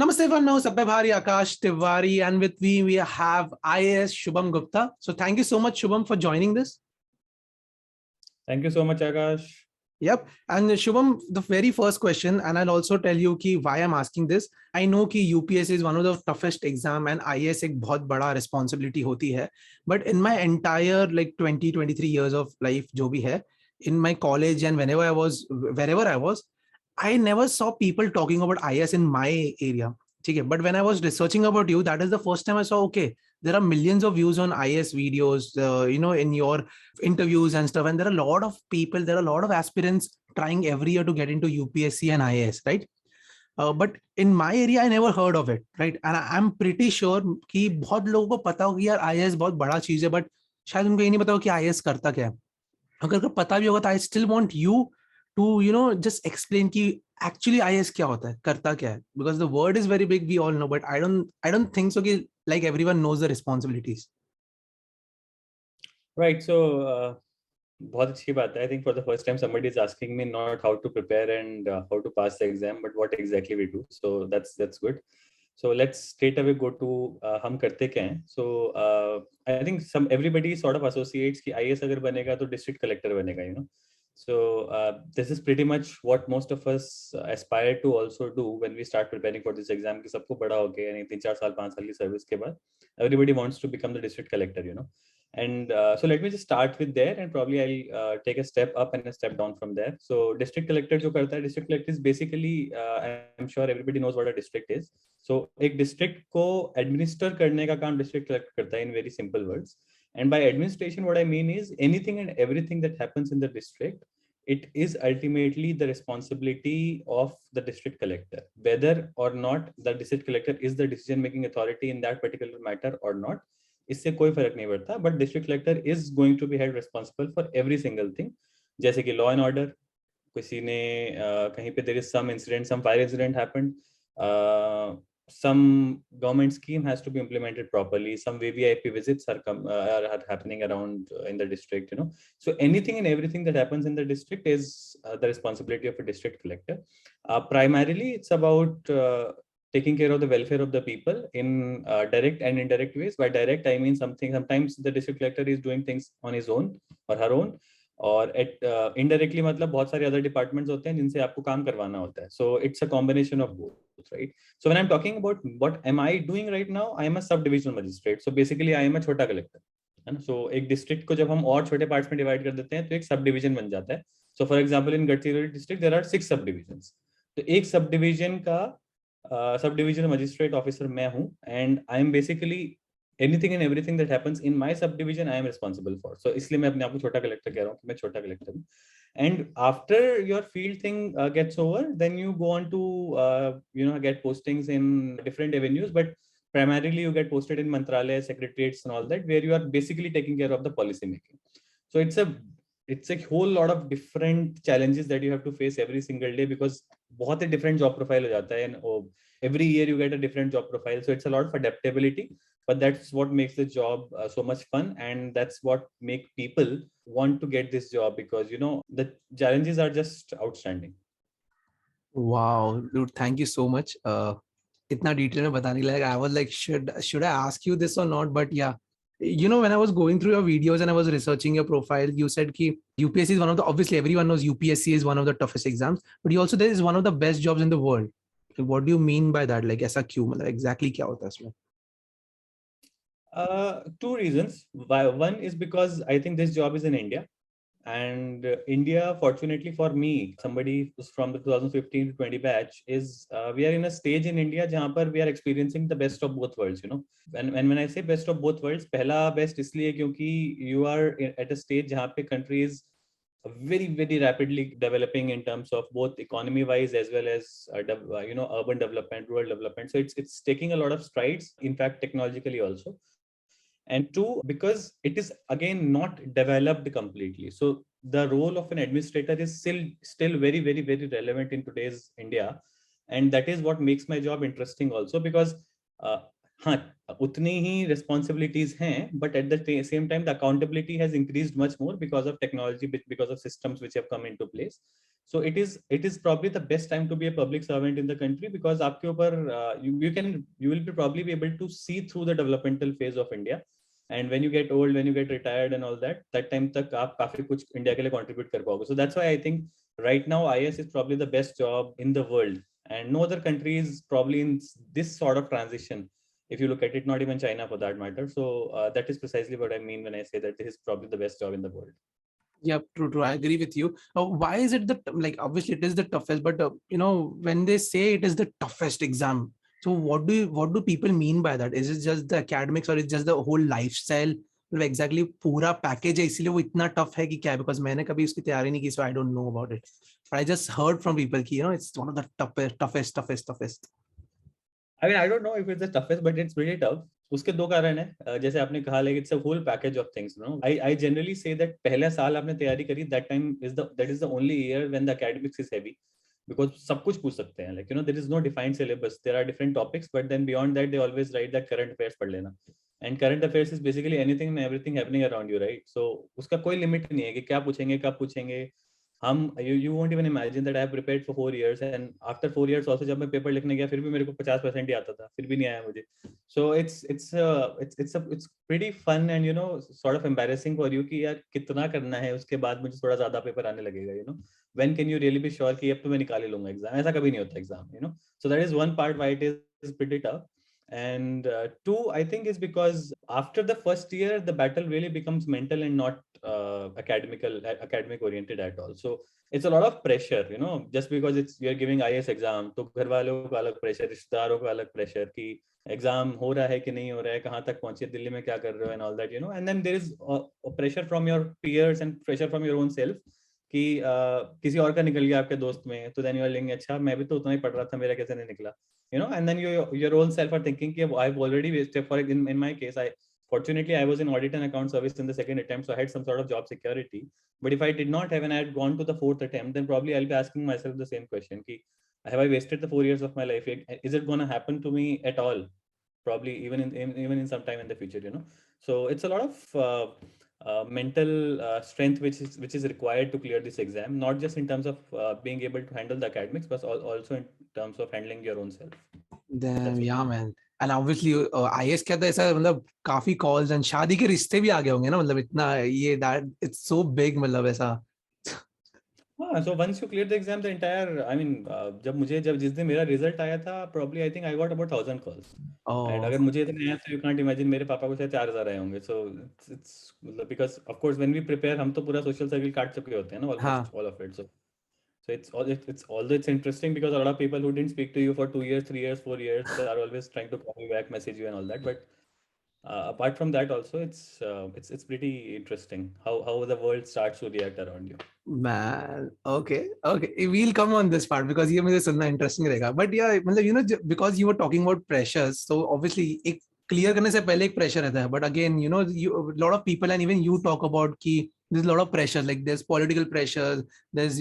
Namaste everyone, Sabbhari Akash Tiwari, and with me we have IAS Shubham Gupta. So thank you so much, Shubham, for joining this. Thank you so much, Akash. Yep. And Shubham, the very first question, and I'll also tell you why I'm asking this. I know that UPSC is one of the toughest exam and IAS एक बहुत बड़ा responsibility होती है. But in my entire 23 years of life जो भी है, in my college and wherever I was, I never saw people talking about IAS in my area. Okay, but when I was researching about you, that is the first time I saw, okay, there are millions of views on IAS videos, in your interviews and stuff. And there are a lot of people, there are a lot of aspirants trying every year to get into UPSC and IAS, right? But in my area, I never heard of it, right? And I'm pretty sure कि बहुत लोगों को पता हो कि यार IAS बहुत बड़ा चीज है, but शायद उनको ये नहीं पता हो कि IAS करता क्या है. अगर पता भी होगा तो I still want you to just explain कि actually IAS क्या होता है, करता क्या है, because the word is very big, we all know, but I don't think so कि like everyone knows the responsibilities. Right. So बहुत अच्छी बात है. I think for the first time somebody is asking me not how to prepare and how to pass the exam, but what exactly we do. So that's good. So let's straight away go to हम करते क्या हैं. So I think everybody sort of associates कि IAS अगर बनेगा तो district collector बनेगा, So this is pretty much what most of us aspire to also do when we start preparing for this exam. कि सबको बड़ा हो गया, यानी 3-4 साल 5 साल की सर्विस के बाद everybody wants to become the district collector, And so let me just start with there, and probably I'll take a step up and a step down from there. So district collector जो करता है, district collector is basically, I'm sure everybody knows what a district is. So एक district को administer करने का काम district collector करता है in very simple words. And by administration, what I mean is anything and everything that happens in the district, it is ultimately the responsibility of the district collector. Whether or not the district collector is the decision-making authority in that particular matter or not, इससे कोई फर्क नहीं पड़ता. But district collector is going to be held responsible for every single thing. जैसे कि law and order, किसी ने कहीं पे there is some incident, some fire incident happened. Some government scheme has to be implemented properly. Some VVIP visits are happening around in the district, So anything and everything that happens in the district is the responsibility of a district collector. Primarily, it's about taking care of the welfare of the people in direct and indirect ways. By direct, I mean sometimes the district collector is doing things on his own or her own. और indirectly मतलब बहुत सारे other departments होते हैं जिनसे आपको काम करवाना होता है. So it's a combination of both, right? So when I'm talking about what am I doing right now, I am a sub-divisional magistrate. So basically I am a छोटा collector, है ना? So एक district को जब हम और छोटे parts में divide कर देते हैं तो एक sub-division बन जाता है. So for example in Gadchiroli district there are 6 subdivisions. तो एक sub-division का sub-divisional magistrate officer मैं हूँ, and I am basically anything and everything that happens in my subdivision I am responsible for. So इसलिए मैं अपने आप को छोटा कलेक्टर कह रहा हूँ कि मैं छोटा कलेक्टर हूँ. And after your field thing gets over, then you go on to get postings in different avenues, but primarily you get posted in Mantralaya, secretariats and all that, where you are basically taking care of the policy making. So it's a whole lot of different challenges that you have to face every single day, because बहुत ही different job profile हो जाता है, and every year you get a different job profile. So it's a lot of adaptability. But that's what makes the job so much fun, and that's what make people want to get this job, because the challenges are just outstanding. Wow, dude, thank you so much. इतना detail में बताने के लिए, I was like, should I ask you this or not? But yeah, when I was going through your videos and I was researching your profile, you said कि UPSC is one of the, obviously everyone knows UPSC is one of the toughest exams, but you also there is one of the best jobs in the world. What do you mean by that? Like ऐसा क्यों, मतलब exactly क्या होता है इसमें? Two reasons. One is because I think this job is in India, and India, fortunately for me, somebody who's from the 2015 to 20 batch, is we are in a stage in India जहाँ पर we are experiencing the best of both worlds. And when I say best of both worlds, पहला best इसलिए क्योंकि you are at a stage जहाँ पे country is very, very rapidly developing in terms of both economy wise as well as urban development, rural development. So it's taking a lot of strides, in fact technologically also. And two, because it is again not developed completely. So the role of an administrator is still very, very, very relevant in today's India. And that is what makes my job interesting also, because utni hi responsibilities hain, but at the same time, the accountability has increased much more because of technology, because of systems which have come into place. So it is probably the best time to be a public servant in the country, because आपके ऊपर you will be probably be able to see through the developmental phase of India. And when you get old, when you get retired and all that, that time तक आप काफी कुछ India के लिए contribute कर पाओगे. So that's why I think right now IAS is probably the best job in the world, and no other country is probably in this sort of transition. If you look at it, not even China for that matter. So that is precisely what I mean when I say that this is probably the best job in the world. Yeah, true. I agree with you. Why is it like obviously it is the toughest, but when they say it is the toughest exam, so what do people mean by that? Is it just the academics or is just the whole lifestyle? मतलब exactly पूरा package है इसलिए वो इतना tough है कि क्या है? Because मैंने कभी उसकी तैयारी नहीं की, so I don't know about it. But I just heard from people कि it's one of the toughest. I mean, I don't know if it's the toughest, but it's pretty tough. उसके दो कारण है, जैसे आपने कहा, like it's a whole package of things. I generally say that पहला साल आपने तैयारी करी, that is the only year when the academics is heavy, because सब कुछ पूछ सकते हैं. Like there is no defined syllabus. There are different topics, but then beyond that they always write that current affairs पढ़ लेना. And current affairs is basically anything and everything happening around you, right? So उसका कोई limit नहीं है कि क्या पूछेंगे, कब पूछेंगे. You won't even imagine that I have prepared for 4 years, and after 4 years also जब मैं पेपर लिखने गया फिर भी मेरे को 50% ही आता था, फिर भी नहीं आया मुझे. So it's pretty fun and sort of embarrassing for you कि यार कितना करना है, उसके बाद मुझे थोड़ा ज्यादा पेपर आने लगेगा. When can you really be sure कि अब तो मैं निकाल ही लूंगा एग्जाम? ऐसा कभी नहीं होता exam. So that is one part why it is pretty tough. And two, I think, is because after the first year the battle really becomes mental and not academic oriented at all. So it's a lot of pressure, just because you're giving IAS exam, तो घर वालों का अलग pressure, रिश्तेदारों का अलग pressure कि exam हो रहा है कि नहीं हो रहा है, कहाँ तक पहुंचे, दिल्ली में क्या कर रहे हो, and all that. And then there is a pressure from your peers and pressure from your own self कि किसी और का निकल गया आपके दोस्त में, तो then you are thinking, अच्छा मैं भी तो उतना ही पढ़ रहा था, मेरा कैसे नहीं निकला. And then your own self are thinking कि I've already wasted. In my case, fortunately I was in audit and account service in the second attempt, so I had some sort of job security. But if I did not have and I had gone to the fourth attempt, then probably I'll be asking myself the same question: have I wasted the 4 years of my life? Is it going to happen to me at all? Probably even in some time in the future. So it's a lot of mental strength which is required to clear this exam, not just in terms of being able to handle the academics, but also in terms of handling your own self. Damn, yeah, man. And obviously IAS क्या था ऐसा, मतलब काफी calls and शादी के रिश्ते भी आ गए होंगे ना, मतलब इतना ये that it's so big, मतलब ऐसा. So once you clear the exam, the entire, I mean, जिस दिन मेरा result आया था, probably I think I got about 1,000 calls. And अगर मुझे इतने आया, so you can't imagine मेरे पापा को शायद 4,000 आए होंगे. So it's because of course when we prepare, हम तो पूरा social circle काट चुके होते हैं ना, almost all of it. So it's interesting because a lot of people who didn't speak to you for 2 years, 3 years, 4 years are always trying to call you back, message you and all that. But apart from that also, it's pretty interesting how the world starts to react around you. Man, okay, we'll come on this part because ये मुझे सुनना interesting रहेगा. But yeah, मतलब because you were talking about pressures, so obviously एक clear करने से पहले एक pressure रहता है. But again, a lot of people and even you talk about कि there's a lot of pressure. Like there's political pressures, there's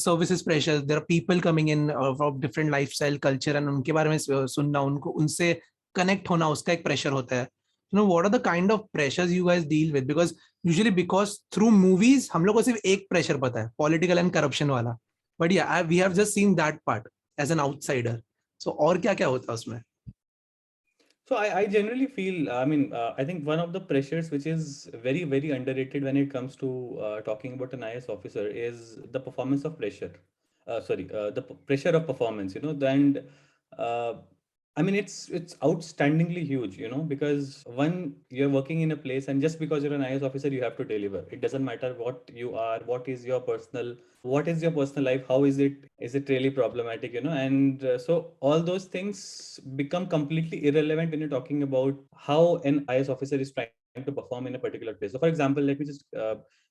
services pressures. There are people coming in from different lifestyle, culture, and उनके बारे में सुनना, उनसे connect होना, उसका एक pressure होता है. What are the kind of pressures you guys deal with? Because through movies हम लोग को सिर्फ एक pressure पता है, political and corruption वाला. But yeah, we have just seen that part as an outsider. So और क्या क्या होता है उसमें? So I generally feel, I think one of the pressures which is very, very underrated when it comes to talking about an IAS officer is the performance of pressure. The pressure of performance, and uh, it's outstandingly huge, because one, you're working in a place, and just because you're an IAS officer, you have to deliver. It doesn't matter what you are, what is your personal life, how is it really problematic, and so all those things become completely irrelevant when you're talking about how an IAS officer is trying to perform in a particular place. So for example, let me just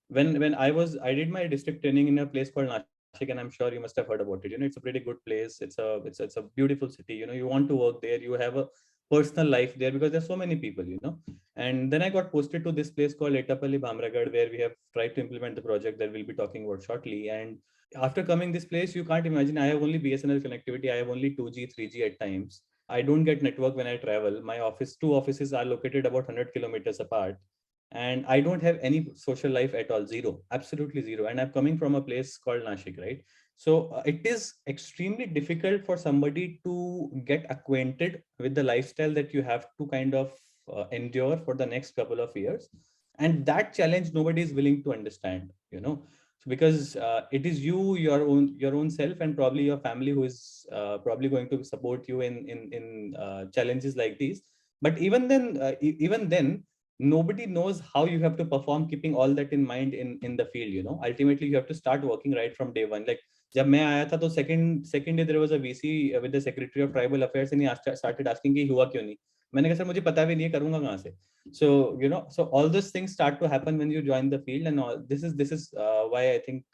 when I did my district training in a place called Nashik, and I'm sure you must have heard about it. It's a pretty good place. It's a beautiful city. You want to work there. You have a personal life there because there's so many people. And then I got posted to this place called Etapalli, Bhamragad, where we have tried to implement the project that we'll be talking about shortly. And after coming this place, you can't imagine. I have only BSNL connectivity. I have only 2G, 3G at times. I don't get network when I travel. My two offices are located about 100 kilometers apart. And I don't have any social life at all. Zero, absolutely zero. And I'm coming from a place called Nashik, right? So it is extremely difficult for somebody to get acquainted with the lifestyle that you have to kind of endure for the next couple of years. And that challenge nobody is willing to understand, so because it is you, your own self, and probably your family who is probably going to support you in challenges like these. But even then, nobody knows how you have to perform keeping all that in mind in the field. Ultimately you have to start working right from day one. Like जब मैं आया था तो second day there was a VC with the Secretary of Tribal Affairs and he started asking कि हुआ क्यों नहीं. मैंने कहा सर मुझे पता भी नहीं है, करूंगा कहाँ से. So all those things start to happen when you join the field, and all this is why I think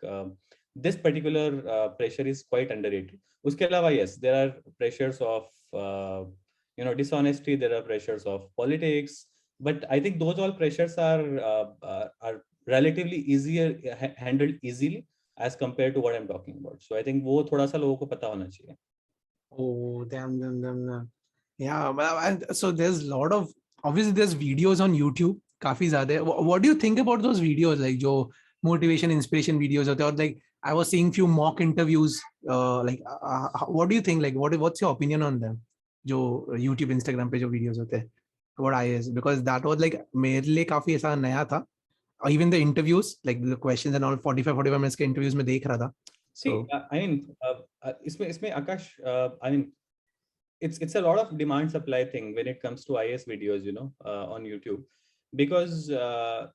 this particular pressure is quite underrated. उसके अलावा yes, there are pressures of dishonesty, there are pressures of politics, but I think those all pressures are relatively easier handled easily as compared to what I'm talking about. So I think वो थोड़ा सा लोगों को पता होना चाहिए. Oh, damn. Yeah, and so there's a lot of, obviously there's videos on YouTube, काफी ज़्यादा है. What do you think about those videos, like जो motivation, inspiration videos होते हैं, or like I was seeing few mock interviews, what do you think, like what's your opinion on them? जो YouTube, Instagram पे जो videos होते हैं about IAS, because that was like मेरे लिए काफी ऐसा नया था. Even the interviews, like the questions and all, 45 minutes के interviews में देख रहा था. See, I mean, इसमें आकाश, I mean, it's a lot of demand supply thing when it comes to IAS videos, on YouTube, because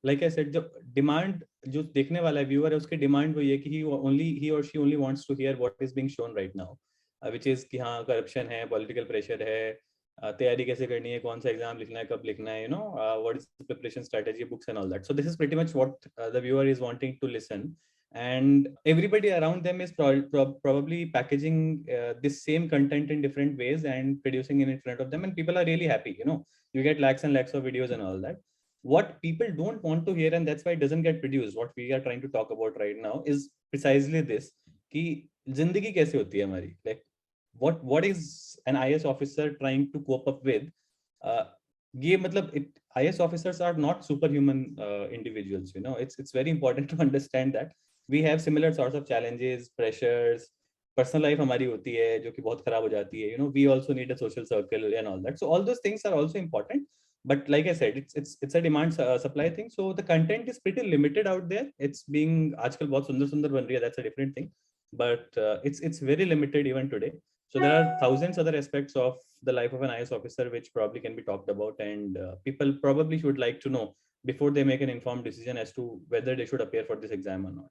like I said, the demand जो देखने वाला viewer है उसके demand वही है कि he or she only wants to hear what is being shown right now, which is कि हाँ corruption है, political pressure है, तैयारी कैसे करनी है, कौन सा एग्जाम लिखना है, कब लिखना है, what is the preparation strategy, books and all that. So this is pretty much what the viewer is wanting to listen, and everybody around them is probably packaging this same content in different ways and producing it in front of them, and people are really happy. You get lakhs and lakhs of videos and all that. What people don't want to hear, and that's why it doesn't get produced, what we are trying to talk about right now is precisely this, कि जिंदगी कैसे होती है हमारी, like what is an IAS officer trying to cope up with. ये मतलब IAS officers are not superhuman individuals. It's very important to understand that we have similar sorts of challenges, pressures. Personal life हमारी होती है जो कि बहुत खराब हो जाती है. We also need a social circle and all that. So all those things are also important. But like I said, it's a demand supply thing. So the content is pretty limited out there. It's being आजकल बहुत सुंदर बन रही है. That's a different thing. But it's very limited even today. So there are thousands other aspects of the life of an IAS officer which probably can be talked about, and people probably should like to know before they make an informed decision as to whether they should appear for this exam or not.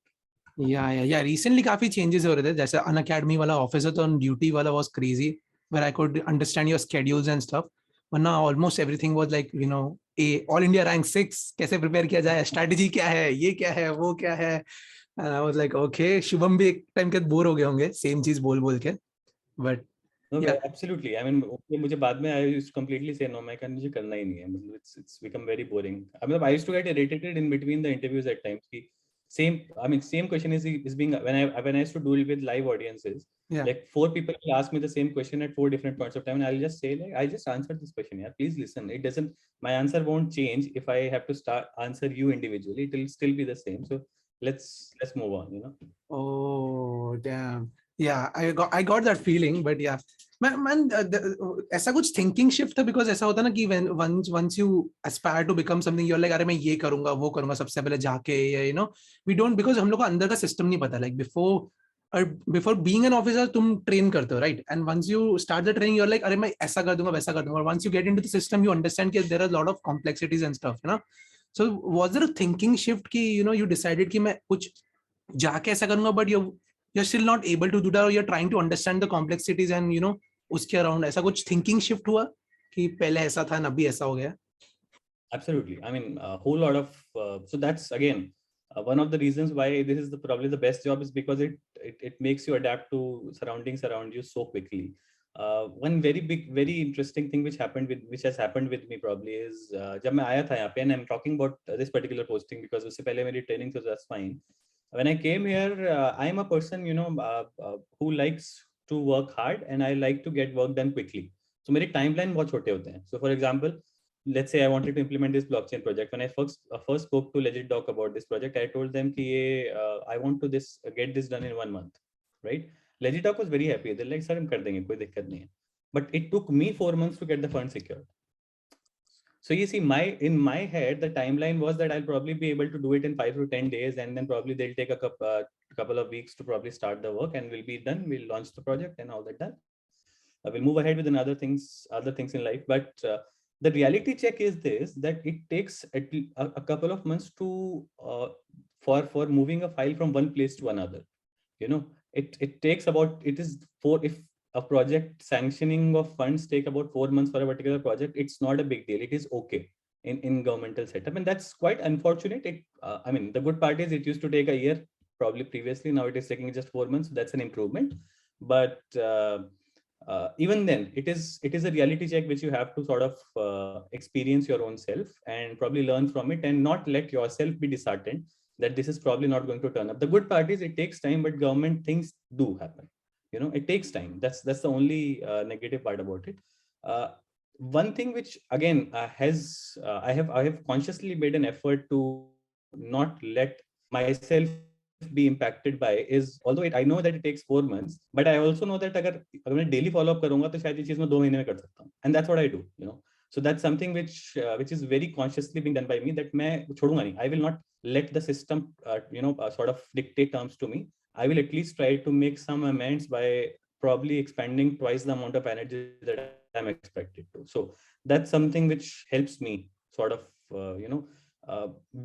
Yeah. Recently काफी changes हो रहे थे, जैसे unacademy वाला officer तो on duty वाला was crazy, where I could understand your schedules and stuff. But now almost everything was like, all India rank 6 कैसे prepare किया जाए, strategy क्या है, ये क्या है, वो क्या है. And I was like, okay, Shubham भी एक टाइम के बोर हो गए होंगे same चीज बोल के. But no, yeah, absolutely. I mean, मुझे बाद में I used to completely say no, मुझे करना ही नहीं है. मतलब it's become very boring. I used to get irritated in between the interviews at times. Same question is being when I used to deal with live audiences. yeah. Like 4 people will ask me the same question at 4 different points of time, and I'll just say like, I just answered this question. Yeah, please listen. It doesn't. My answer won't change if I have to answer you individually. It will still be the same. So let's move on. Oh damn. Yeah, I got that feeling, but yeah, man, ऐसा कुछ thinking shift है, because ऐसा होता है ना कि when once you aspire to become something, you're like, अरे मैं ये करूंगा, वो करूंगा, सबसे पहले जाके, we don't, because हम लोग को अंदर का system नहीं पता, like before being an officer तुम train करते हो, right? And once you start the training, you're like, अरे मैं ऐसा कर दूंगा, वैसा कर दूंगा. Once you get into the system, you understand that there are a lot of complexities and stuff, So was there a thinking shift कि you decided कि मैं कुछ जाके ऐसा करूंगा, but you're still not able to do that, or you're trying to understand the complexities and उसके around, ऐसा कुछ thinking shift हुआ कि पहले ऐसा था, अभी ऐसा हो गया? Absolutely. I mean, a whole lot of so that's again one of the reasons why this is probably the best job, is because it makes you adapt to surroundings around you so quickly. One very interesting thing which has happened with me probably is जब मैं आया था यहाँ पे, and I'm talking about this particular posting because उससे पहले मेरी training, so that's fine. When I came here, I am a person who likes to work hard, and I like to get work done quickly. So मेरे timeline बहुत छोटे होते हैं. So for example, let's say I wanted to implement this blockchain project. When I first spoke to Legit Doc about this project, I told them कि I want to get this done in 1 month. right? Legitalk was very happy. They're like, sir, hum kar denge, koi dikkat nahi hai. But it took me 4 months to get the fund secured. So you see, in my head, the timeline was that I'll probably be able to do it in 5 to 10 days, and then probably they'll take a couple of weeks to probably start the work, and we'll be done. We'll launch the project and all that done. We'll move ahead with other things in life. But the reality check is this: that it takes a couple of months to for moving a file from one place to another. You know, it takes about it is four if a project sanctioning of funds take about 4 months for a particular project, it's not a big deal. It is okay in governmental setup, and that's quite unfortunate. I mean, the good part is it used to take a year probably previously. Now it is taking just 4 months. So that's an improvement. But even then, it is a reality check which you have to sort of experience your own self and probably learn from it, and not let yourself be disheartened that this is probably not going to turn up. The good part is it takes time, but government things do happen. It takes time. That's the only negative part about it. One thing which again I have consciously made an effort to not let myself be impacted by is, although I know that it takes 4 months, but I also know that अगर मैं daily follow up करूंगा तो शायद ये चीज मैं 2 महीने में कर सकता हूँ, and that's what I do. So that's something which is very consciously being done by me, that मैं छोड़ूंगा नहीं. I will not let the system sort of dictate terms to me. I will at least try to make some amends by probably expanding twice the amount of energy that I'm expected to. So that's something which helps me sort of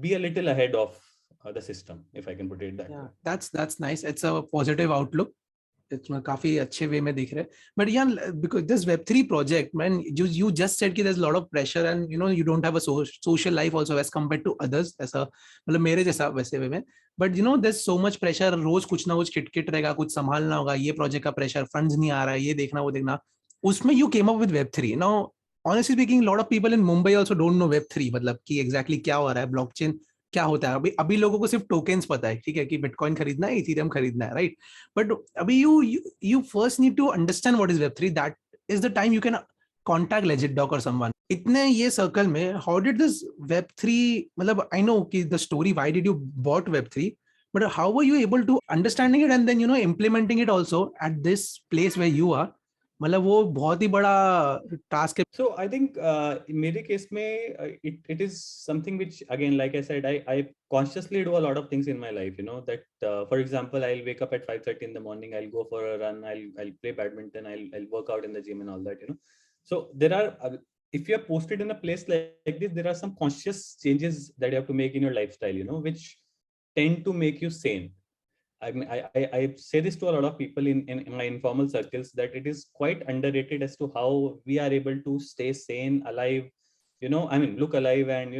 be a little ahead of the system, if I can put it that way. That's nice. It's a positive outlook. इसमें काफी अच्छे वे में दिख रहे हैं. But yeah, because this Web3 project, man, you just said कि there's a lot of pressure, and you don't have a social life also as compared to others. ऐसा मतलब मेरे जैसा वैसे वे में. But there's so much pressure. रोज कुछ ना कुछ किट रहेगा, कुछ संभालना होगा. ये प्रोजेक्ट का प्रेशर, फंड्स नहीं आ रहा है, ये देखना वो देखना. उसमें you came up with Web3. Now, honestly speaking, a lot of people in Mumbai also don't know Web3. मतलब कि exactly क्या हो रहा है, blockchain क्या होता है. अभी लोगों को सिर्फ टोकन्स पता है, ठीक है, कि बिटकॉइन खरीदना है, इथेरियम खरीदना है, राइट. बट अभी you first need to understand what is Web3. That is the time you can contact Legitdoc or someone. इतने ये सर्कल में how did this Web3, मतलब I know कि the story, why did you bought Web3, but how were you able to understanding it and then implementing it also at this place where you are. मतलब वो बहुत ही बड़ा task है. So I think in मेरे case में it is something which, again, like I said, I consciously do a lot of things in my life. That for example, I'll wake up at 5:30 in the morning. I'll go for a run. I'll play badminton. I'll work out in the gym and all that. So there are if you are posted in a place like this, there are some conscious changes that you have to make in your lifestyle. Which tend to make you sane. I mean, I say this to a lot of people in my informal circles, that it is quite underrated as to how we are able to stay sane, alive, I mean, look alive and,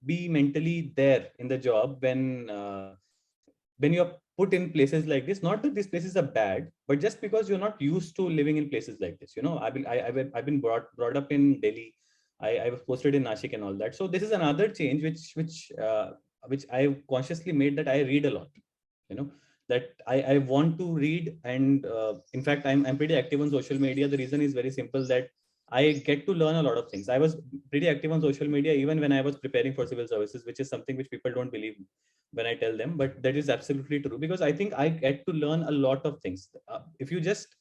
be mentally there in the job when you're put in places like this. Not that these places are bad, but just because you're not used to living in places like this. I've been brought up in Delhi. I was posted in Nashik and all that. So this is another change which I consciously made, that I read a lot. That I want to read, and in fact I'm pretty active on social media. The reason is very simple, that I get to learn a lot of things. I was pretty active on social media even when I was preparing for civil services, which is something which people don't believe when I tell them, but that is absolutely true, because I think I get to learn a lot of things. If you just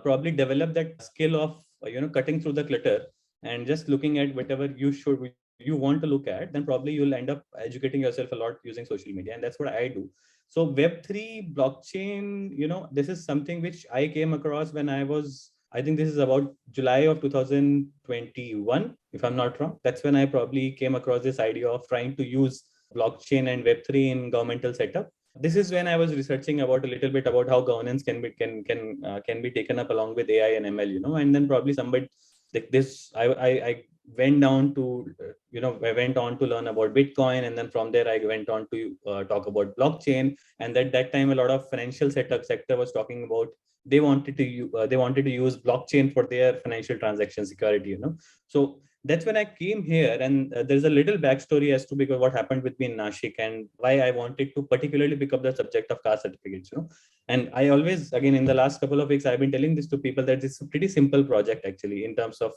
probably develop that skill of cutting through the clutter and just looking at whatever you want to look at, then probably you'll end up educating yourself a lot using social media, and that's what I do. So Web3 blockchain, this is something which I came across when I think this is about July of 2021, if I'm not wrong. That's when I probably came across this idea of trying to use blockchain and Web3 in governmental setup. This is when I was researching about a little bit about how governance can be taken up along with AI and ML, and then probably somebody like this, I went down to, I went on to learn about Bitcoin, and then from there I went on to talk about blockchain. And at that time, a lot of financial sector was talking about they wanted to use blockchain for their financial transaction security. So that's when I came here, and there's a little backstory as to because what happened with me in Nashik and why I wanted to particularly pick up the subject of caste certificates. And I always, again, in the last couple of weeks, I've been telling this to people that it's a pretty simple project actually in terms of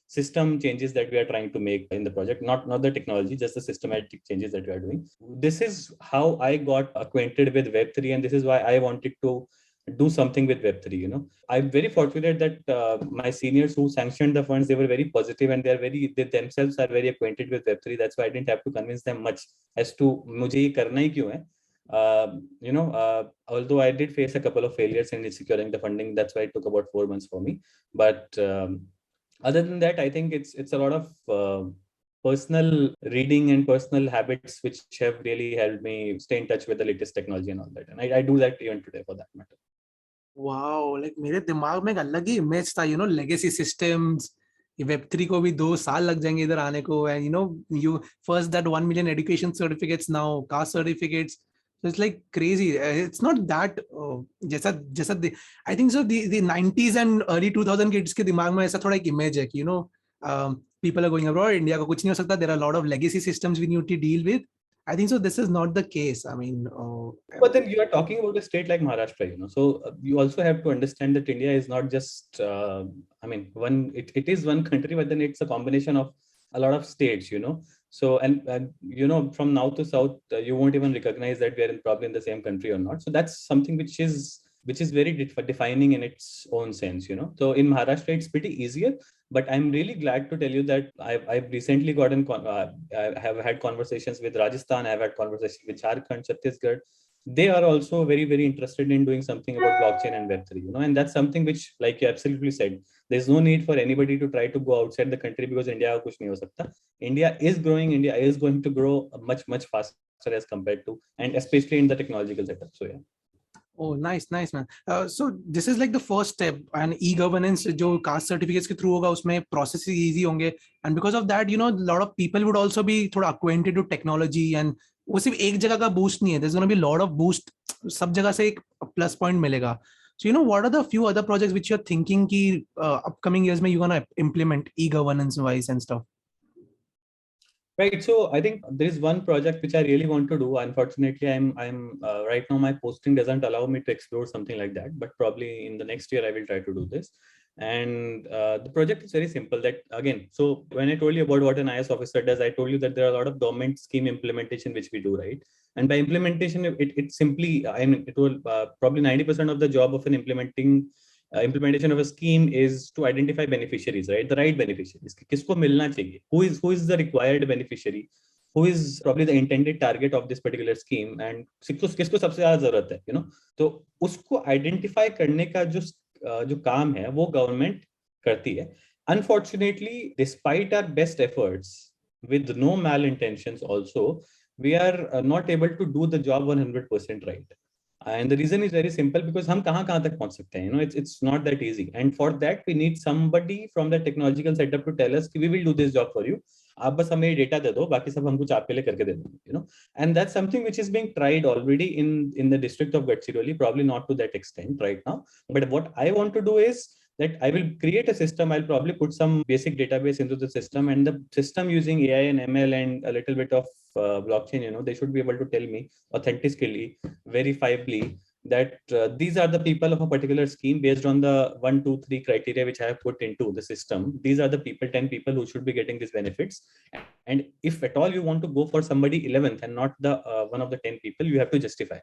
system changes that we are trying to make in the project, not the technology, just the systematic changes that we are doing. This is how I got acquainted with Web3, and this is why I wanted to do something with Web3, you know. I'm very fortunate that my seniors who sanctioned the funds, they were very positive and they themselves are very acquainted with Web3. That's why I didn't have to convince them much as to मुझे ये करना ही क्यों है. Although I did face a couple of failures in securing the funding, that's why it took about 4 months for me. But other than that, I think it's a lot of personal reading and personal habits which have really helped me stay in touch with the latest technology and all that. And I do that even today for that matter. Wow, like मेरे दिमाग में एक अलग ही image था, legacy systems. Web3 को भी 2 साल लग जाएंगे इधर आने को, and you first that 1 million education certificates, now caste certificates. So it's like crazy. It's not that जैसा I think so the 90s and early 2000 kids के दिमाग में ऐसा थोड़ा एक image है कि people are going abroad, India को कुछ नहीं हो सकता, there are a lot of legacy systems we need to deal with. I think so this is not the case. I mean, but then you are talking about a state like Maharashtra, so you also have to understand that India is not just it is one country, but then it's a combination of a lot of states, so and from north to south, you won't even recognize that we are probably in the same country or not. So that's something which is very defining in its own sense, So in Maharashtra, it's pretty easier, but I'm really glad to tell you that I've recently I have had conversations with Rajasthan, I've had conversations with Jharkhand, Chhattisgarh. They are also very, very interested in doing something about blockchain and Web3, and that's something which, like you absolutely said, there's no need for anybody to try to go outside the country because India kuch nahi ho sakta. India is growing, India is going to grow much, much faster as compared to, and especially in the technological setup. So yeah. Oh, nice, man. So this is like the first step, and e-governance जो caste certificates के through होगा उसमें processes easy होंगे, and because of that, a lot of people would also be थोड़ा acquainted to technology, and वो सिर्फ एक जगह का boost नहीं है. There's going to be a lot of boost. सब जगह से एक plus point मिलेगा. So what are the few other projects which you're thinking कि upcoming years में you're gonna implement e-governance wise and stuff? Right. So I think there is one project which I really want to do. Unfortunately, I'm right now my posting doesn't allow me to explore something like that. But probably in the next year I will try to do this. And the project is very simple. That again, so when I told you about what an IAS officer does, I told you that there are a lot of government scheme implementation which we do, right? And by implementation, it simply, it will probably 90% of the job of an implementation of a scheme is to identify beneficiaries, right? The right beneficiaries. किसको मिलना चाहिए? Who is the required beneficiary? Who is probably the intended target of this particular scheme? And किसको सबसे ज़्यादा ज़रूरत है, तो उसको identify करने का जो काम है वो government करती है. Unfortunately, despite our best efforts, with no malintentions also, we are not able to do the job 100% right. And the reason is very simple, because हम कहाँ तक पहुँच सकते हैं, it's not that easy. And for that, we need somebody from the technological setup to tell us कि we will do this job for you. आप बस हमें डेटा दे दो, बाकी सब हम कुछ आपके लिए करके दे देंगे, And that's something which is being tried already in the district of Gadchiroli, probably not to that extent right now. But what I want to do is that I will create a system. I'll probably put some basic database into the system, and the system using AI and ML and a little bit of blockchain, they should be able to tell me authentically, verifiably, that these are the people of a particular scheme based on the 1, 2, 3 criteria which I have put into the system. These are the 10 people who should be getting these benefits. And if at all you want to go for somebody 11th and not the one of the 10 people, you have to justify.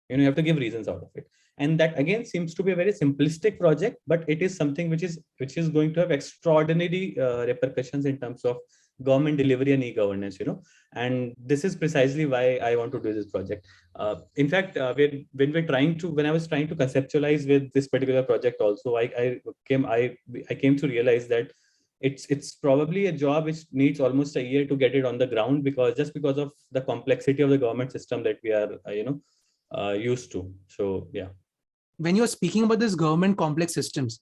You have to give reasons out of it. And that again seems to be a very simplistic project, but it is something which is going to have extraordinary repercussions in terms of government delivery and e-governance, and this is precisely why I want to do this project. In fact, when I was trying to conceptualize with this particular project also, I came to realize that it's probably a job which needs almost a year to get it on the ground, because of the complexity of the government system that we are used to. So yeah. When you're speaking about this government complex systems,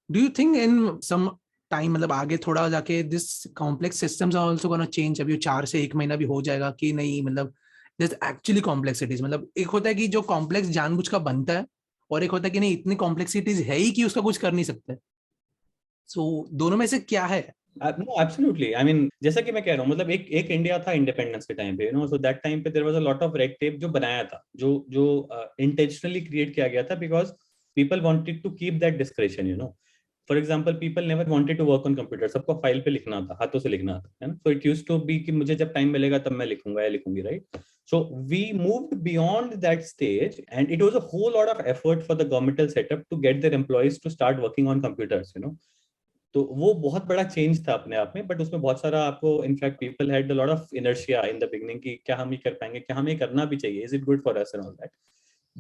do you think in some time, मतलब आगे थोड़ा जाके this complex systems are also going to change? अभी 4 से 1 महीना भी हो जाएगा कि नहीं, मतलब there's actually complexities. मतलब एक होता है कि जो complex जानबूझ का बनता है, और एक होता है कि नहीं, इतनी complexities है ही कि उसका कुछ कर नहीं सकते. So दोनों में से क्या है? No, absolutely. I mean, जैसा कि मैं कह रहा हूँ, मतलब एक इंडिया था इंडिपेंडेंस के टाइम पे, so that time पे there was a lot of red tape जो बनाया था, जो intentionally create किया गया था, because people wanted to keep that discretion, For example, people never wanted to work on computer. सबको फाइल पे लिखना था, हाथों से लिखना था, है ना? So it used to be कि मुझे जब टाइम मिलेगा तब मैं लिखूंगा या लिखूंगी, right? So we moved beyond that stage, and it was a whole lot of effort for the governmental setup to get their employees to start working on computers, you know. तो वो बहुत बड़ा चेंज था अपने आप में, but उसमें बहुत सारा आपको in fact people had a lot of inertia in the beginning कि क्या हम ये कर पाएंगे, क्या हमें करना भी चाहिए, is it good for us and all that.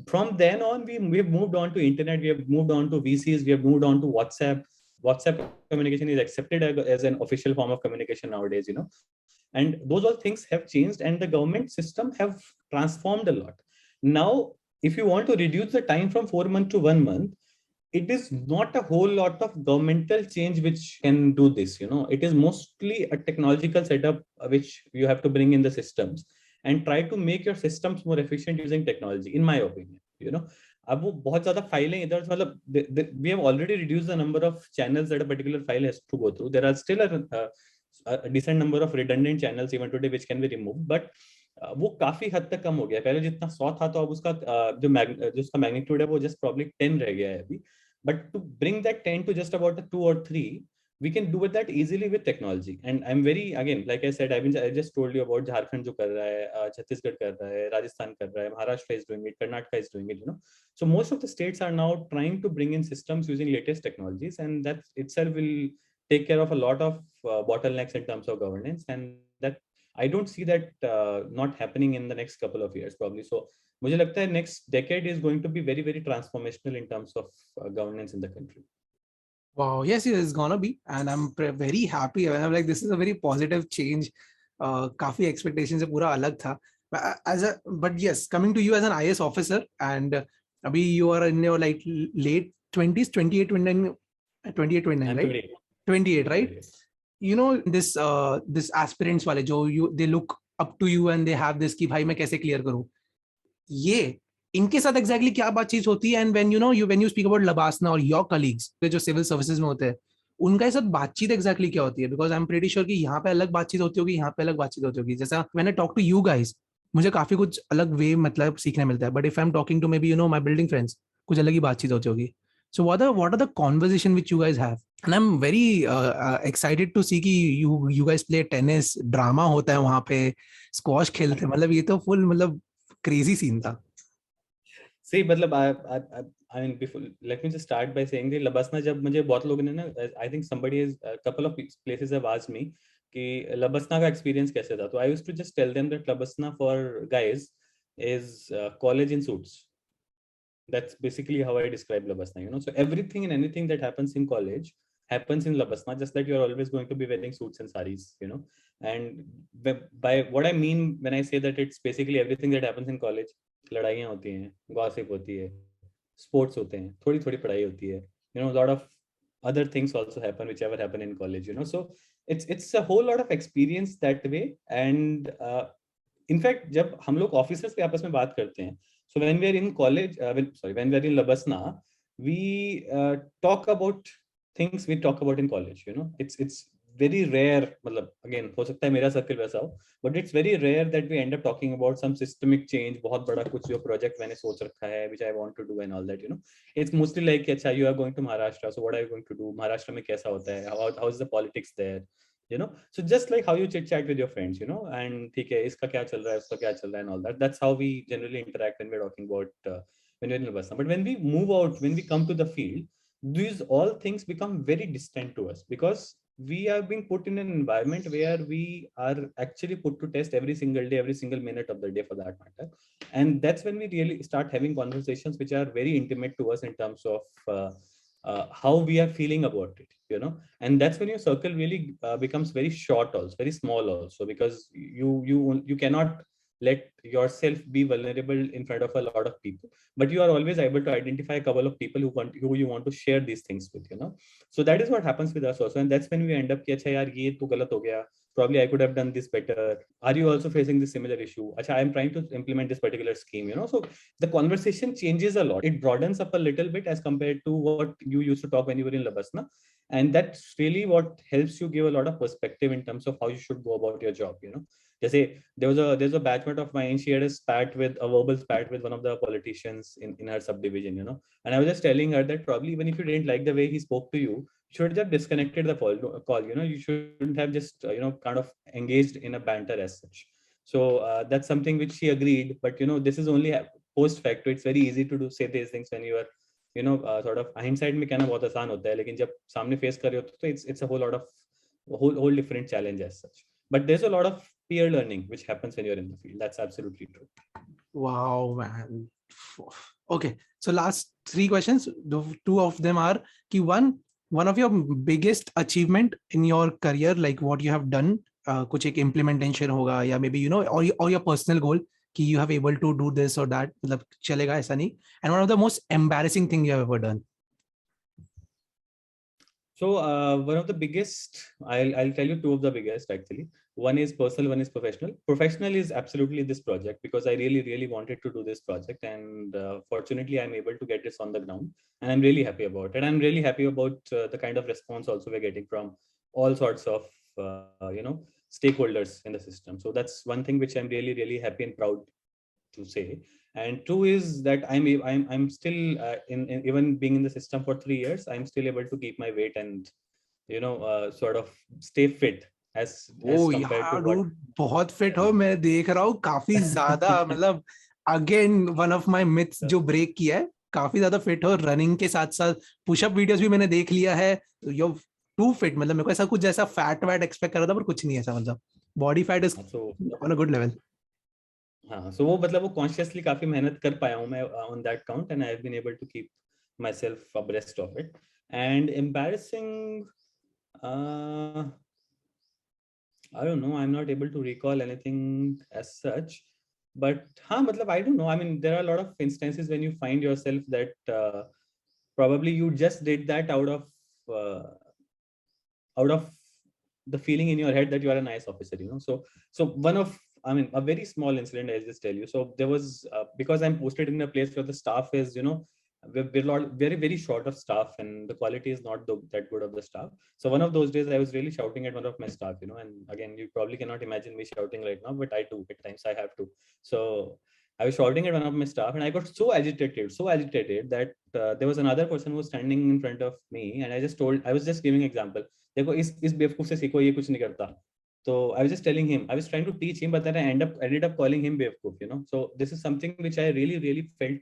From then on, we've moved on to internet, we have moved on to VCs, we have moved on to WhatsApp communication is accepted as an official form of communication nowadays, you know. And those all things have changed, and the government system have transformed a lot. Now if you want to reduce the time from 4 months to 1 month, it is not a whole lot of governmental change which can do this, you know. It is mostly a technological setup which you have to bring in the systems and try to make your systems more efficient using technology, in my opinion, you know. अब वो बहुत ज्यादा फाइलें इधर, मतलब we have already reduced the number of channels that a particular file has to go through. There are still a decent number of redundant channels even today which can be removed, but वो काफी हद तक कम हो गया. पहले जितना 100 था, तो अब उसका जो उसका मैग्नीट्यूड है वो जस्ट प्रॉब्ली 10 रह गया है अभी. But to bring that 10 to just about 2 or 3, we can do that easily with technology. And I'm very, again, like I said, I just told you about Jharkhand jo kar raha hai, Chhattisgarh kar raha hai, Rajasthan kar raha hai, Maharashtra is doing it, Karnataka is doing it, you know. So most of the states are now trying to bring in systems using latest technologies, and that itself will take care of a lot of bottlenecks in terms of governance, and that I don't see that not happening in the next couple of years probably. So मुझे लगता है next decade is going to be very, very transformational in terms of governance in the country. Wow, yes, it is gonna be, and I'm very happy. I'm like, this is a very positive change. काफी expectations से पूरा अलग था. But yes, coming to you as an IAS officer, and अभी you are in your like late 20s, 28, 29, 28, 29, right? 28, right? You know, this aspirants वाले जो they look up to you and they have this कि भाई मैं कैसे clear करूँ. ये इनके साथ एग्जैक्टली क्या बातचीत होती है, and when you speak about LBSNAA और योर कलीग्स जो सिविल सर्विसेज में होते हैं, उनका ये सब बातचीत एग्जैक्टली क्या होती है? Because I am pretty sure कि यहाँ पे अलग बातचीत होती होगी, यहाँ पे अलग बातचीत होती होगी. जैसा when I talk to you guys, मुझे काफी कुछ अलग वे मतलब सीखने मिलता है, but if I am talking to maybe you know my building friends, कुछ अलग ही बातचीत होती होगी. So what are the conversation which you guys have? And I am very excited to see कि you guys play tennis, drama होता है वहां पे, स्क्वॉश खेलते हैं, मतलब ये तो फुल मतलब क्रेजी सीन था. See, मतलब I mean, before, let me just start by saying that लबसना जब मुझे बहुत लोगों ने ना, I think somebody is, a couple of places have asked me कि लबसना का experience कैसे था. तो I used to just tell them that लबसना for guys is college in suits. That's basically how I describe labasna, you know. So everything and anything that happens in college happens in labasna, just that you're always going to be wearing suits and saris, you know. And by what I mean when I say that it's basically everything that happens in college, लड़ाइयाँ होती हैं, gossip होती है, sports होते हैं, थोड़ी थोड़ी पढ़ाई होती है, you know, a lot of other things also happen whichever happen in college, you know. So it's a whole lot of experience that way. And in fact जब हम लोग officers के आपस में बात करते हैं, so when we are in college, when we are in labasna, we talk about things we talk about in college, you know. It's very rare, मतलब again हो सकता है मेरा circle वैसा हो, but it's very rare that we end up talking about some systemic change, बहुत बड़ा कुछ जो project मैंने सोच रखा है, which I want to do and all that, you know. It's mostly like, अच्छा, you are going to Maharashtra, so what are you going to do? Maharashtra में कैसा होता है? How is the politics there? You know, so just like how you chit chat with your friends, you know, and ठीक है, इसका क्या चल रहा है, उसका क्या चल रहा है and all that. That's how we generally interact when we're talking about when we're in Labasna. But when we move out, when we come to the field, these all things become very distant to us, because we are being put in an environment where we are actually put to test every single day, every single minute of the day for that matter. And that's when we really start having conversations which are very intimate to us in terms of how we are feeling about it, you know. And that's when your circle really becomes very short also, very small also, because you cannot let yourself be vulnerable in front of a lot of people, but you are always able to identify a couple of people who you want to share these things with, you know. So that is what happens with us also, and that's when we end up कि अच्छा यार ये तो गलत हो गया, probably I could have done this better. Are you also facing this similar issue? Achha, I'm trying to implement this particular scheme, you know. So the conversation changes a lot. It broadens up a little bit as compared to what you used to talk when you were in Labasna. And that's really what helps you give a lot of perspective in terms of how you should go about your job, you know. Jesse, there's a batchmate of mine, she had a verbal spat with one of the politicians in her subdivision, you know. And I was just telling her that probably even if you didn't like the way he spoke to you, should have disconnected the call. You shouldn't have just kind of engaged in a banter as such. So that's something which he agreed, but this is only post facto. It's very easy to say these things when you are sort of hindsight में कहना बहुत आसान होता है, लेकिन जब सामने face कर रहे हो तो it's a whole different challenge as such. But there's a lot of peer learning which happens when you're in the field. That's absolutely true. Wow, man. Okay, so last 3 questions. The 2 of them are कि one of your biggest achievement in your career, like what you have done, कुछ एक implementation होगा या maybe or your personal goal कि you have able to do this or that, मतलब चलेगा ऐसा नहीं, and one of the most embarrassing thing you have ever done. So one of the biggest, I'll tell you 2 of the biggest actually. One is personal, one is professional. Professional is absolutely this project, because I really wanted to do this project, and fortunately I'm able to get this on the ground, and I'm really happy about it. I'm really happy about the kind of response also we're getting from all sorts of stakeholders in the system. So that's one thing which I'm really happy and proud to say. And 2 is that I'm still in even being in the system for 3 years, I'm still able to keep my weight and sort of stay fit as compared to what. बहुत fit हो, मैं देख रहा हूँ काफी ज्यादा, मतलब again one of my myths जो break किया है, काफी ज्यादा fit हो, running के साथ साथ push-up videos भी मैंने देख लिया है, you're too fit, मतलब मेरे को ऐसा कुछ जैसा fat expect कर रहा था पर कुछ नहीं ऐसा, मतलब body fat is on a good level. हाँ, so वो मतलब वो consciously काफी मेहनत कर पाया हूँ मैं on that count, and I have been able to keep myself abreast of it. And embarrassing, I don't know, I'm not able to recall anything as such, but मतलब I don't know, I mean there are a lot of instances when you find yourself that probably you just did that out of the feeling in your head that you are an IAS officer, so one of, I mean, a very small incident I'll just tell you. So there was, because I'm posted in a place where the staff is, we're very short of staff, and the quality is not that good of the staff. So one of those days I was really shouting at one of my staff, and again, you probably cannot imagine me shouting right now, but I do at times, I have to. So I was shouting at one of my staff, and I got so agitated that there was another person who was standing in front of me, and I was just giving example. देखो इस बेवकूफ से सीखो, ये कुछ नहीं करता. So I was just telling him, I was trying to teach him, but then I ended up calling him Bevkoof, So this is something which I really felt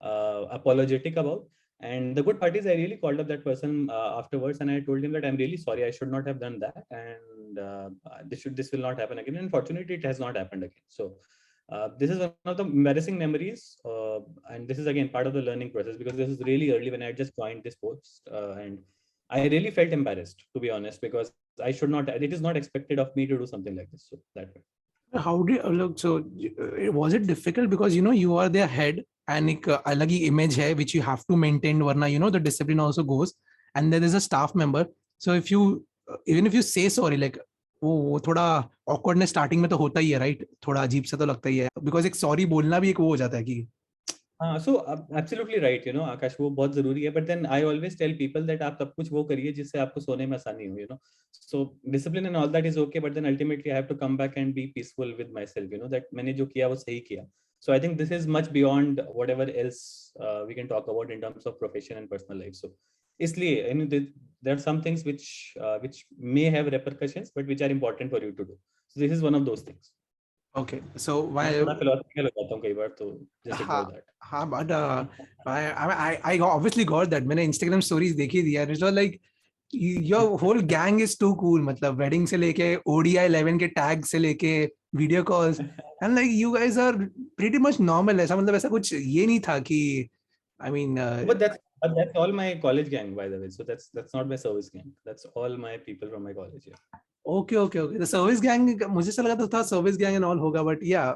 apologetic about. And the good part is I really called up that person afterwards, and I told him that I'm really sorry, I should not have done that, and this will not happen again. And fortunately, it has not happened again. So this is one of the embarrassing memories, and this is again part of the learning process, because this is really early when I just joined this post, and I really felt embarrassed, to be honest, because I should not, it is not expected of me to do something like this. So that way. How did look? So was it difficult because you are their head and एक अलग ही image है which you have to maintain, वरना the discipline also goes, and there is a staff member. So if you even if you say sorry, like वो थोड़ा awkwardness starting में तो होता ही है, right? थोड़ा अजीब सा तो लगता ही है, because एक sorry बोलना भी एक वो हो जाता है कि so absolutely right, आकाश, वो बहुत जरूरी है. But then I always tell people that आप तब कुछ वो करिए जिससे आपको सोने में आसानी हो, so discipline and all that is okay, but then ultimately I have to come back and be peaceful with myself, that मैंने जो किया वो सही किया. So I think this is much beyond whatever else we can talk about in terms of profession and personal life. So इसलिए there are some things which may have repercussions, but which are important for you to do. So this is one of those things. Okay, so why philosophical हो जाता हूँ कई बार, तो just ignore that. हाँ, but I obviously got that. मैंने Instagram stories देखी थी यार. It was like your whole gang is too cool. मतलब wedding से लेके ODI 11 के tag से लेके video calls, and like you guys are pretty much normal. ऐसा मतलब ऐसा कुछ ये नहीं था कि I mean. But that's all my college gang, by the way. So that's not my service gang. That's all my people from my college. Yeah. Okay. The service gang, मुझे ऐसा लगा था service gang and all होगा, but yeah.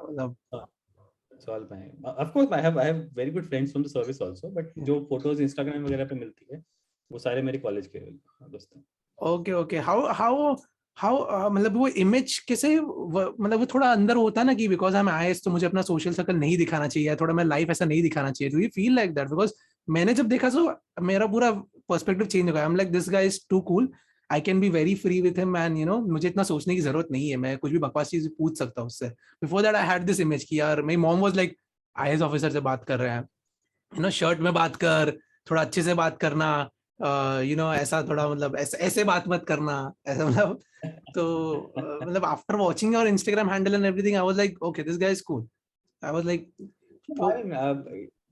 That's all my. Of course, I have very good friends from the service also, but जो photos Instagram वगैरह पे मिलती है, वो सारे मेरे college के दोस्त हैं. Okay. How मतलब वो image कैसे, मतलब वो थोड़ा अंदर होता है ना कि because I'm IAS तो मुझे अपना social circle नहीं दिखाना चाहिए, थोड़ा मैं life ऐसा नहीं दिखाना चाहिए. Do you feel like that? Because मैंने जब देखा तो मेरा पूरा perspective change हो गया. I'm like, this guy is too cool. I can be very free with him, and मुझे इतना सोचने की जरूरत नहीं है, मैं कुछ भी बकवास चीज पूछ सकता हूँ उससे. Before that I had this image कि यार मेरी mom was like, IAS officer से बात कर रहे हैं, शर्ट में बात कर, थोड़ा अच्छे से बात करना, ऐसा थोड़ा मतलब ऐसे बात मत करना, ऐसा मतलब. तो मतलब after watching your Instagram handle and everything, I was like okay, this guy is cool. I was like,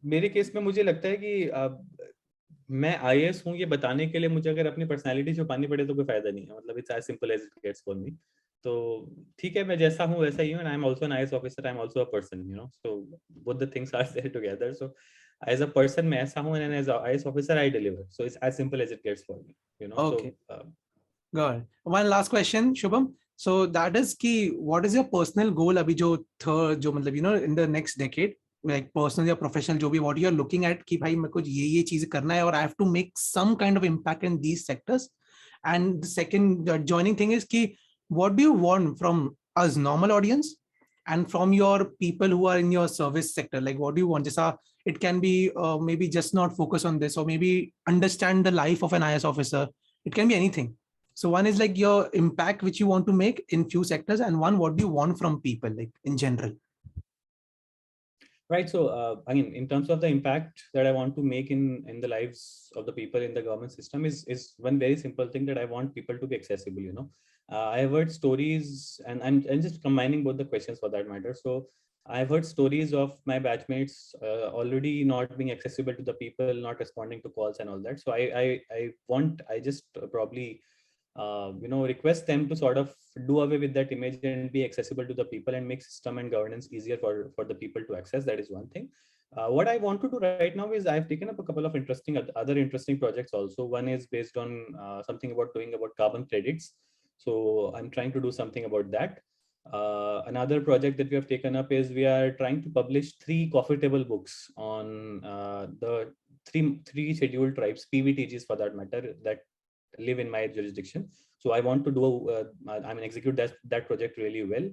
मेरे केस में मुझे लगता है कि मैं आईएएस हूँ ये बताने के लिए मुझे अगर अपनी पर्सनालिटी छुपानी पड़े तो कोई फायदा नहीं है. मतलब it's as simple as it gets for me. तो ठीक है, मैं जैसा हूँ वैसा ही हूँ. And I am also an IAS officer, I am also a person, so both the things are there together. So as a person मैं ऐसा हूँ, and as a IAS officer I deliver. So it's as simple as it gets for me, so okay, good. One last question, Shubham. So that is key. What is your personal goal अभी जो third जो मतलब in the next decade, like personal or professional जो भी, what you are looking at कि भाई मेरे को ये चीज करना है और I have to make some kind of impact in these sectors. And the second joining thing is कि what do you want from us normal audience and from your people who are in your service sector? Like what do you want? जैसा it can be maybe just not focus on this, or maybe understand the life of an IAS officer. It can be anything. So one is like your impact which you want to make in few sectors, and one what do you want from people, like in general. Right. So, again, in terms of the impact that I want to make in the lives of the people in the government system is one very simple thing, that I want people to be accessible. I have heard stories, and I'm just combining both the questions for that matter. So, I've heard stories of my batchmates already not being accessible to the people, not responding to calls and all that. So, I just probably request them to sort of do away with that image and be accessible to the people and make system and governance easier for the people to access. That is one thing. What I want to do right now is I've taken up a couple of other interesting projects also. One is based on something about doing about carbon credits. So I'm trying to do something about that. Another project that we have taken up is we are trying to publish 3 coffee table books on the three scheduled tribes, PVTGs for that matter, that live in my jurisdiction. So I want to do, execute that project really well.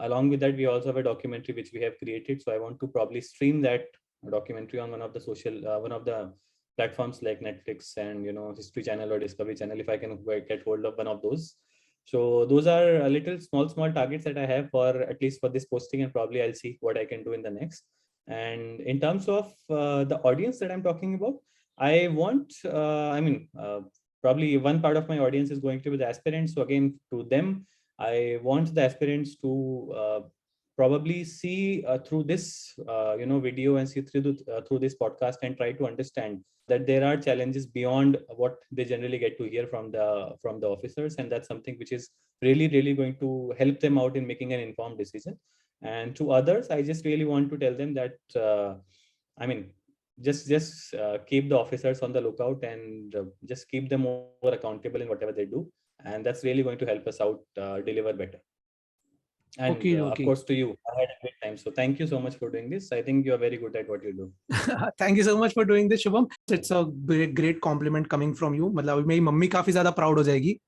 Along with that, we also have a documentary which we have created. So I want to probably stream that documentary on one of the platforms like Netflix and, History Channel or Discovery Channel, if I can get hold of one of those. So those are a little small targets that I have for at least for this posting, and probably I'll see what I can do in the next. And in terms of the audience that I'm talking about, I want, probably one part of my audience is going to be the aspirants. So again, to them, I want the aspirants to probably see through this video and see through this podcast and try to understand that there are challenges beyond what they generally get to hear from the officers, and that's something which is really going to help them out in making an informed decision. And to others, I just really want to tell them that just keep the officers on the lookout, and just keep them more accountable in whatever they do, and that's really going to help us out deliver better. And Okay. of course, to you, I had a great time. So thank you so much for doing this. I think you are very good at what you do. Thank you so much for doing this, Shubham. It's a great compliment coming from you. मतलब मेरी mummy काफी ज्यादा proud हो जाएगी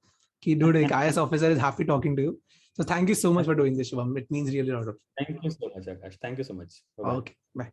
कि dude, एक IAS officer is happy talking to you. So thank you so much for doing this, Shubham. It means really a lot. Thank you so much, Akash. Thank you so much. Bye-bye. Okay, bye.